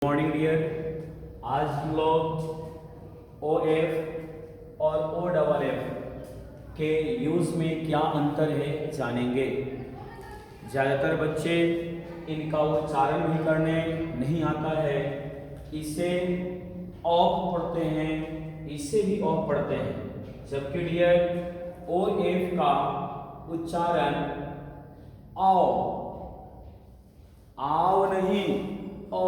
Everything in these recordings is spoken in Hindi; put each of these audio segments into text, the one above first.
Morning dear. आज हम लोग ओ एफ और ओ डबल एफ के यूज़ में क्या अंतर है जानेंगे। ज़्यादातर बच्चे इनका उच्चारण भी करने नहीं आता है, इसे ऑफ पढ़ते हैं, इसे भी ऑफ पढ़ते हैं। जबकि डियर ओ एफ का उच्चारण आओ नहीं ओ,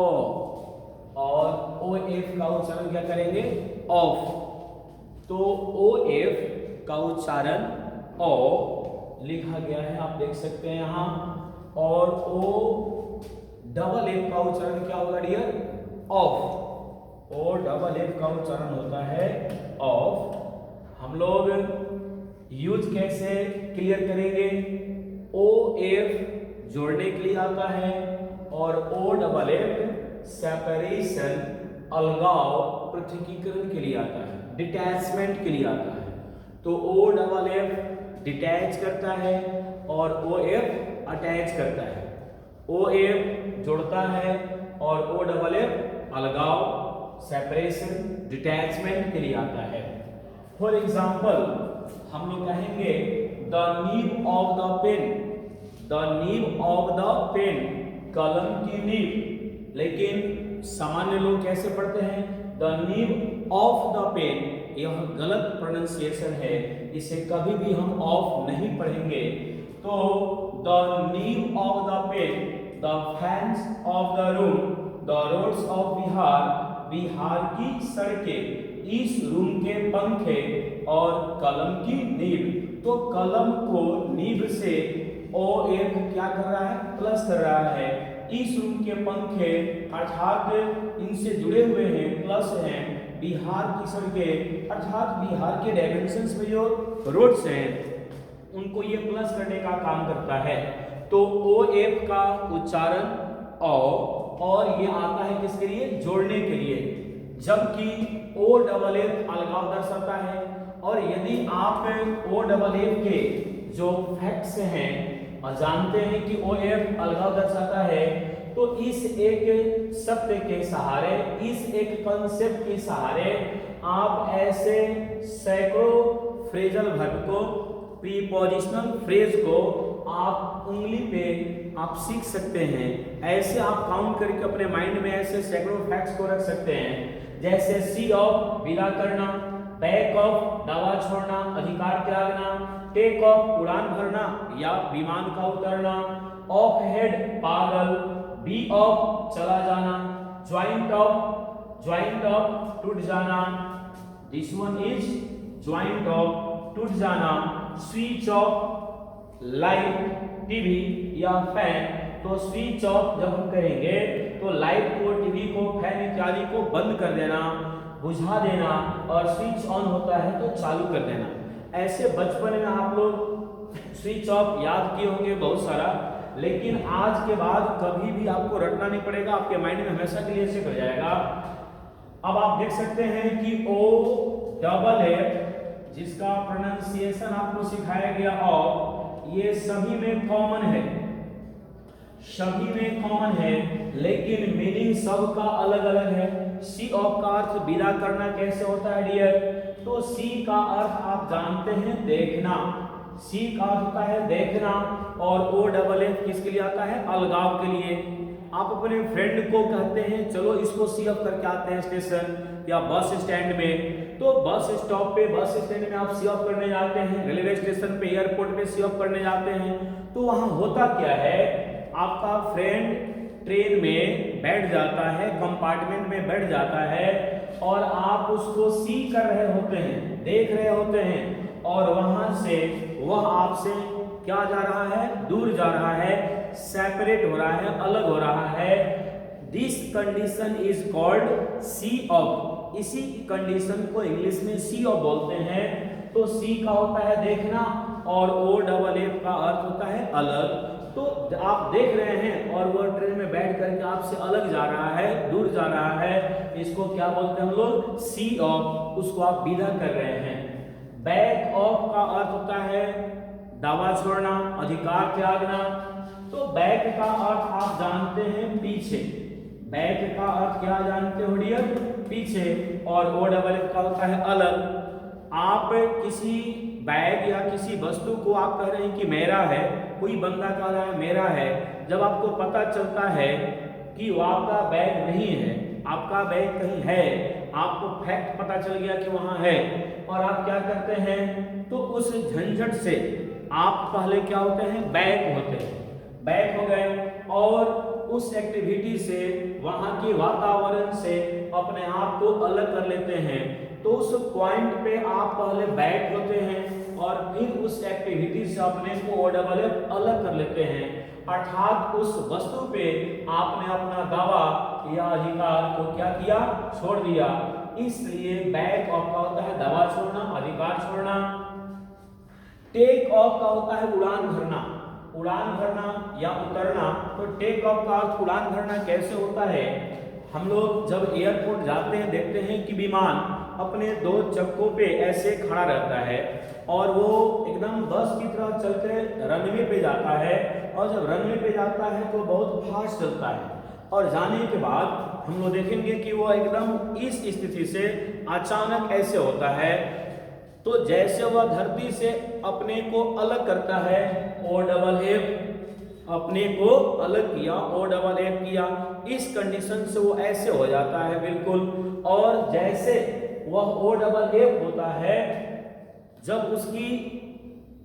और ओ एफ का उच्चारण क्या करेंगे ऑफ। तो ओ एफ का उच्चारण ओ लिखा गया है, आप देख सकते हैं यहाँ। और ओ डबल एफ का उच्चारण क्या होगा dear off. O double F का उच्चारण होता है ऑफ। हम लोग यूज कैसे क्लियर करेंगे। ओ एफ जोड़ने के लिए आता है और ओ डबल एफ सेपरेशन अलगाव पृथकीकरण के लिए आता है, डिटैचमेंट के लिए आता है। तो ओ डबल एफ डिटैच करता है और ओ एफ अटैच करता है। ओ एफ जोड़ता है और ओ डबल एफ अलगाव सेपरेशन डिटैचमेंट के लिए आता है। फॉर एग्जाम्पल हम लोग कहेंगे the nib of the pen, the nib of the pen, कलम की नीब। लेकिन सामान्य लोग कैसे पढ़ते हैं the nib of the pen, यह गलत प्रोनाउंसिएशन है, इसे कभी भी हम ऑफ नहीं पढ़ेंगे। तो the nib of the pen, the fans of the room, the roads of Bihar, Bihar की सड़कें, इस रूम के पंखे और कलम की नीब। तो कलम को नीब से ओ एफ क्या कर रहा है प्लस कर रहा है। इस रूम के पंखे अर्थात इनसे जुड़े हुए हैं, प्लस हैं। बिहार की सड़कें अर्थात बिहार के डायमेंशंस में जो रोड्स हैं उनको ये प्लस करने का काम करता है। तो ओ एफ का उच्चारण ओ, और ये आता है किसके लिए जोड़ने के लिए। जबकि ओ डबल एफ अलगाव दर्शाता है। और यदि आप ओ डबल एफ के जो फैक्ट्स हैं और जानते हैं कि ओ एफ अलगाव दर्शाता है, तो इस एक सत्य के सहारे, इस एक कंसेप्ट के सहारे आप ऐसे सैकड़ों फ्रेजल वर्ब को, प्रीपोजिशनल फ्रेज को आप उंगली पे आप सीख सकते हैं। ऐसे आप काउंट करके अपने माइंड में ऐसे सैकड़ों फैक्ट्स को रख सकते हैं। जैसे सी ऑफ विदा करना, बैक ऑफ दावा छोड़ना, अधिकार त्यागना, टेक ऑफ उड़ान भरना या विमान का उतरना, ऑफ हेड पागल, बी ऑफ चला जाना, ज्वाइंट ऑफ टूट जाना, this one is joint of टूट जाना, स्विच ऑफ लाइट टीवी या फैन। तो स्विच ऑफ जब हम करेंगे तो लाइट को, टीवी को, फैन इत्यादि को बंद कर देना, बुझा देना, और स्विच ऑन होता है तो चालू कर देना। ऐसे बचपन में आप लोग स्विच ऑफ याद किए होंगे बहुत सारा, लेकिन आज के बाद कभी भी आपको रटना नहीं पड़ेगा, आपके माइंड में हमेशा के लिए सेट हो जाएगा। अब आप देख सकते हैं कि ओ डबल एफ जिसका प्रोनाउंसिएशन आपको सिखाया गया ऑफ, ये सभी में कॉमन है, सभी में कॉमन है, लेकिन मीनिंग सबका अलग अलग है। सी ऑफ का अर्थ विदा करना कैसे होता है डियर, तो सी का अर्थ आप जानते हैं देखना, सी का अर्थ होता है देखना। और ओ डबल एफ किसके लिए आता है अलगाव के लिए। आप अपने फ्रेंड को कहते हैं चलो इसको सी ऑफ करके आते हैं स्टेशन या बस स्टैंड में, तो बस स्टॉप पे, बस स्टैंड में आप सी ऑफ करने जाते हैं, रेलवे स्टेशन पे, एयरपोर्ट पे सी ऑफ करने जाते हैं। तो वहां होता क्या है, आपका फ्रेंड ट्रेन में बैठ जाता है, कंपार्टमेंट में बैठ जाता है, और आप उसको सी कर रहे होते हैं, देख रहे होते हैं, और वहां से वह आपसे क्या जा रहा है, दूर जा रहा है, सेपरेट हो रहा है, अलग हो रहा है। This condition is called see off. इसी कंडीशन को इंग्लिश में सी ऑफ बोलते हैं। तो सी का होता है देखना और ओ डबल एफ का अर्थ होता है अलग। तो आप देख रहे हैं और वो ट्रेन में बैठ करके आपसे अलग जा रहा है, दूर जा रहा है, इसको क्या बोलते हैं हम लोग सी ऑफ, उसको आप विदा कर रहे हैं। बैक ऑफ का अर्थ होता है दावा छोड़ना, अधिकार त्यागना। तो बैक का अर्थ आप जानते हैं पीछे, बैक का अर्थ क्या जानते हो डियर, पीछे, और ओ डबल एफ का होता है अलग। आप किसी बैग या किसी वस्तु को आप कह रहे हैं कि मेरा है, कोई बंदा कह रहा है मेरा है, जब आपको पता चलता है कि वो आपका बैग नहीं है, आपका बैग कहीं है, आपको फैक्ट पता चल गया कि वहां है, और आप क्या करते हैं, तो उस झंझट से आप पहले क्या होते हैं, बैक होते हैं, बैक हो गए, और उस एक्टिविटी से, वहां के वातावरण से अपने आप को अलग कर लेते हैं। तो उस पॉइंट पे आप पहले बैक होते हैं और फिर उस एक्टिविटी से अपने को OFF अलग कर लेते हैं, अर्थात उस वस्तु पे आपने अपना दावा या अधिकार को क्या किया, छोड़ दिया। इसलिए बैक ऑफ का होता है दावा छोड़ना, अधिकार छोड़ना। टेक ऑफ का होता है उड़ान भरना, उड़ान भरना या उतरना। तो टेक ऑफ का अर्थ उड़ान भरना कैसे होता है, हम लोग जब एयरपोर्ट जाते हैं देखते हैं कि विमान अपने दो चक्कों पे ऐसे खड़ा रहता है और वो एकदम बस की तरह चलते रनवे पे जाता है, और जब रनवे पे जाता है तो बहुत फास्ट चलता है, और जाने के बाद हम लोग देखेंगे कि वो एकदम इस स्थिति से अचानक ऐसे होता है, तो जैसे वह धरती से अपने को अलग करता है, OFF, अपने को अलग किया, OFF किया, इस कंडीशन से वो ऐसे हो जाता है बिल्कुल। और जैसे वह OFF होता है, जब उसकी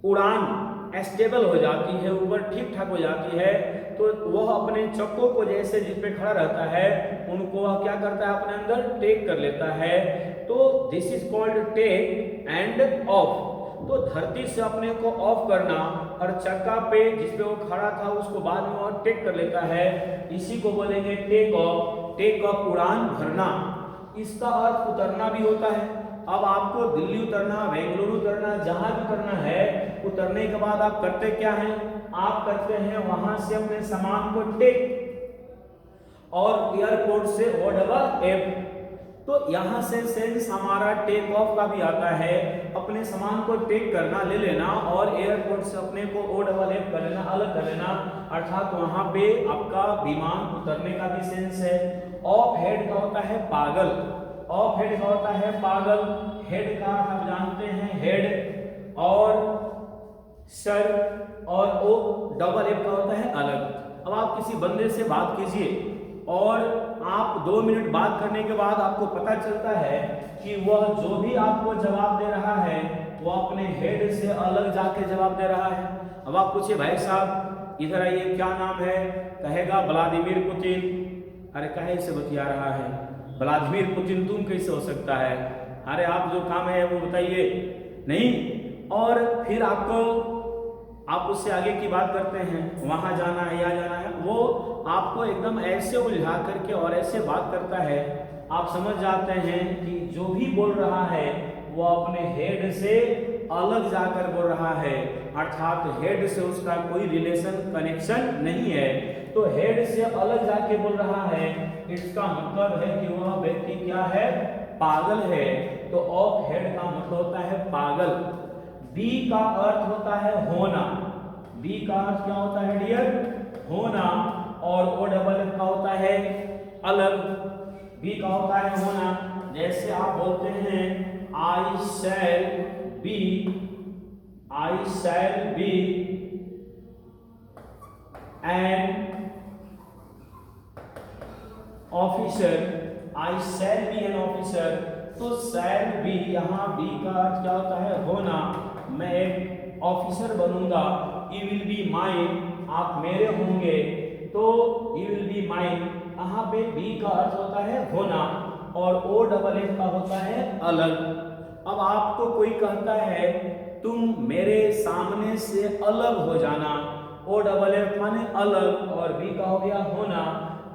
उड़ान स्टेबल हो जाती है, ऊपर ठीक ठाक हो जाती है, तो वह अपने चक्कों को जैसे जिस पे खड़ा रहता है उनको वह क्या करता है, अपने अंदर टेक कर लेता है। तो this is called take and off. तो धरती से अपने को ऑफ करना और चक्का पे जिस पे वो खड़ा था उसको बाद में और टेक कर लेता है, इसी को बोलेंगे टेक ऑफ। टेक ऑफ उड़ान भरना, इसका अर्थ उतरना भी होता है। अब आपको दिल्ली उतरना, बेंगलुरु उतरना, जहां भी उतरना है, उतरने के बाद आप करते क्या हैं, आप करते हैं वहां से अपने सामान को टेक, और एयरपोर्ट से OFF। तो यहां से सेंस हमारा टेक ऑफ का भी आता है, अपने सामान को टेक करना, ले लेना, और एयरपोर्ट से अपने को OFF कर लेना, अलग कर लेना, अर्थात वहां पे आपका विमान उतरने का भी सेंस है। ऑफ हेड का होता है पागल, ऑफ हेड का होता है पागल। हेड का आप जानते हैं हेड, और सर, और OFF का होता है अलग। अब आप किसी बंदे से बात कीजिए और आप 2 मिनट बात करने के बाद आपको पता चलता है कि वह जो भी आपको जवाब दे रहा है वो अपने हेड से अलग जाके जवाब दे रहा है। अब आप पूछिए भाई साहब इधर आइए, क्या नाम है, कहेगा व्लादिमीर पुतिन। अरे काहे से बतिया रहा है, व्लादिमीर पुतिन तुम कैसे हो सकता है, अरे आप जो काम है वो बताइए, नहीं। और फिर आप उससे आगे की बात करते हैं, वहां जाना है या जाना है, वो आपको एकदम ऐसे उलझा करके और ऐसे बात करता है, आप समझ जाते हैं कि जो भी बोल रहा है वो अपने हेड से अलग जाकर बोल रहा है, अर्थात हेड से उसका कोई रिलेशन कनेक्शन नहीं है। तो हेड से अलग जाके बोल रहा है, इसका मतलब है कि वह व्यक्ति क्या है, पागल है। तो ऑफ हेड का मतलब होता है पागल। बी का अर्थ होता है होना, बी का अर्थ क्या होता है डियर, होना, और OFF का होता है अलग। बी का होता है होना, जैसे आप बोलते हैं I shall be an officer, I shall be an officer। तो shall be, यहाँ बी का अर्थ क्या होता है, होना, मैं एक ऑफिसर बनूंगा। You will be mine, आप मेरे होंगे, तो you will be mine, यहाँ पे बी का अर्थ होता है होना, और OFF का होता है अलग। अब आपको कोई कहता है तुम मेरे सामने से अलग हो जाना, OFF माने अलग, और बी का हो गया होना,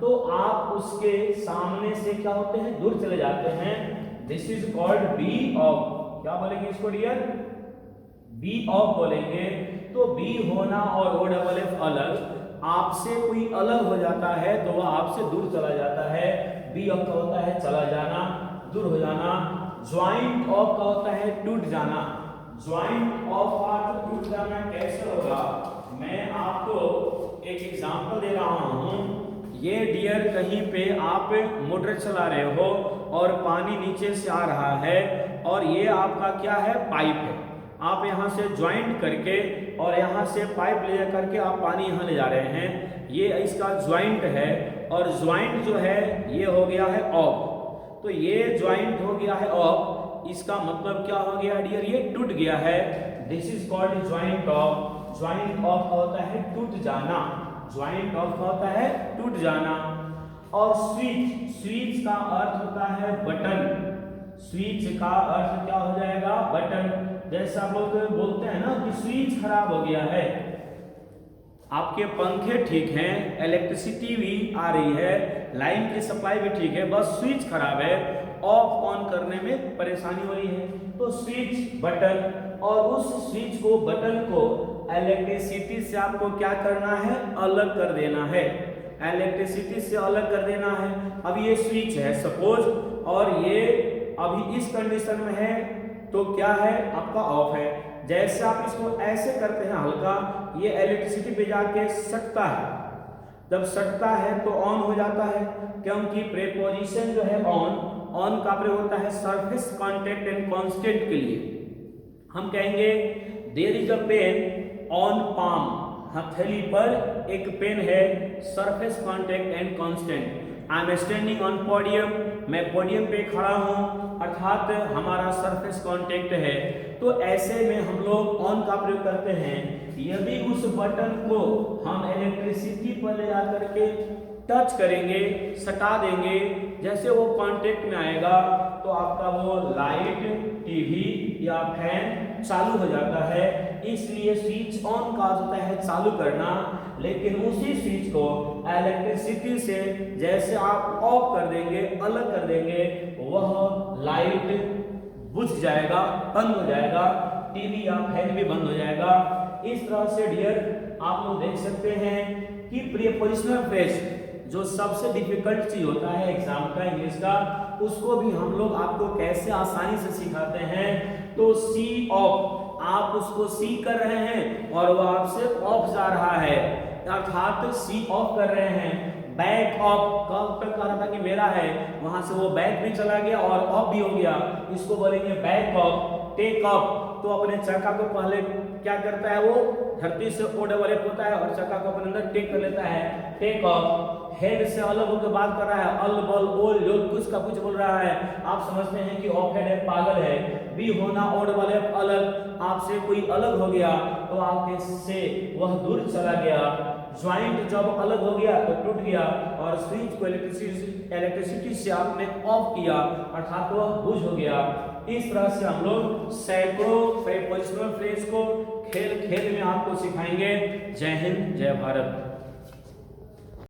तो आप उसके सामने से क्या होते हैं, दूर चले जाते हैं। This is called be off. क्या बोलेंगे इसको डियर, बी ऑफ बोलेंगे। तो बी होना और OFF अलग, आपसे कोई अलग हो जाता है तो वह आपसे दूर चला जाता है। बी ऑफ का होता है चला जाना, दूर हो जाना। ज्वाइंट ऑफ का होता है टूट जाना, ज्वाइंट ऑफ का टूट जाना कैसे होगा, मैं आपको एक एग्जांपल दे रहा हूं। ये डियर कहीं पे आप मोटर चला रहे हो और पानी नीचे से आ रहा है और ये आपका क्या है, पाइप है। आप यहाँ से ज्वाइंट करके और यहाँ से पाइप ले करके आप पानी यहाँ ले जा रहे हैं, ये इसका ज्वाइंट है। और ज्वाइंट जो है ये हो गया है ऑफ, तो ये ज्वाइंट हो गया है ऑफ, इसका मतलब क्या हो गया डियर, ये टूट गया है। This is called joint of. Joint of होता है टूट जाना, ज्वाइंट ऑफ होता है टूट जाना। और स्विच, स्विच का अर्थ होता है बटन, स्विच का अर्थ क्या हो जाएगा, बटन। जैसे आप लोग बोलते हैं ना कि स्विच खराब हो गया है, आपके पंखे ठीक हैं, इलेक्ट्रिसिटी भी आ रही है, लाइन की सप्लाई भी ठीक है, बस स्विच खराब है, ऑफ ऑन करने में परेशानी हो रही है, तो स्विच बटन। और उस स्विच को, बटन को इलेक्ट्रिसिटी से आपको क्या करना है, अलग कर देना है, इलेक्ट्रिसिटी से अलग कर देना है। अब ये स्विच है सपोज, और ये अभी इस कंडीशन में है तो क्या है आपका ऑफ है। जैसे आप इसको ऐसे करते हैं हल्का, ये इलेक्ट्रिसिटी पे जाके सटता है, जब सटता है तो ऑन हो जाता है, क्योंकि प्रीपोजिशन जो है ऑन, ऑन का प्रयोग होता है सरफेस कांटेक्ट एंड कांस्टेंट के लिए। हम कहेंगे there is a pen on palm, हथेली पर एक पेन है, surface contact and constant. I am standing on podium, मैं पोडियम पे खड़ा हूं, अर्थात हमारा सरफेस कांटेक्ट है। तो ऐसे में हम लोग ऑन का प्रयोग करते हैं। यदि उस बटन को हम इलेक्ट्रिसिटी पर ले जाकर के टच करेंगे, सटा देंगे, जैसे वो कांटेक्ट में आएगा तो आपका वो लाइट, टीवी या फैन चालू हो जाता है। इसलिए स्विच ऑन का होता है चालू करना, लेकिन उसी स्विच को इलेक्ट्रिसिटी से जैसे आप ऑफ कर देंगे, अलग कर देंगे, वह लाइट बुझ जाएगा, बंद हो जाएगा, टीवी या फैन भी बंद हो जाएगा। इस तरह से डियर आप लोग देख सकते हैं कि प्रीपोजिशनल फ्रेज जो सबसे डिफिकल्ट चीज होता है एग्जाम का, इंग्लिश का, उसको भी हम लोग आपको कैसे आसानी से सिखाते हैं। तो सी ऑफ, आप उसको सी कर रहे हैं और वो आपसे ऑफ जा रहा है, अर्थात सी ऑफ कर रहे हैं। बैक ऑफ, कब तक कह रहा था कि मेरा है, वहां से वो बैक भी चला गया और ऑफ भी हो गया, इसको बोलेंगे बैक ऑफ। टेक ऑफ, तो अपने चक्का को पहले क्या करता है, वो धरती से ओ डबल एफ होता है और चक्का को अपने अंदर टेक कर लेता है, टेक ऑफ। हेड से अलग होकर बात कर रहा है, अल बल ओल जो कुछ का कुछ बोल रहा है, आप समझते हैं कि ऑफ हेड है, पागल है। बी होना, ओ डबल एफ अलग, आपसे कोई अलग हो गया तो आपके से वह दूर चला गया। ज्वाइंट जब अलग हो गया तो टूट गया, और स्विच को इलेक्ट्रिसिटी से आपने ऑफ किया, अर्थात वह बुझ हो गया। इस तरह से हम लोग सैकड़ों प्रीपोजिशनल फ्रेज को खेल खेल में आपको सिखाएंगे। जय हिंद, जय भारत।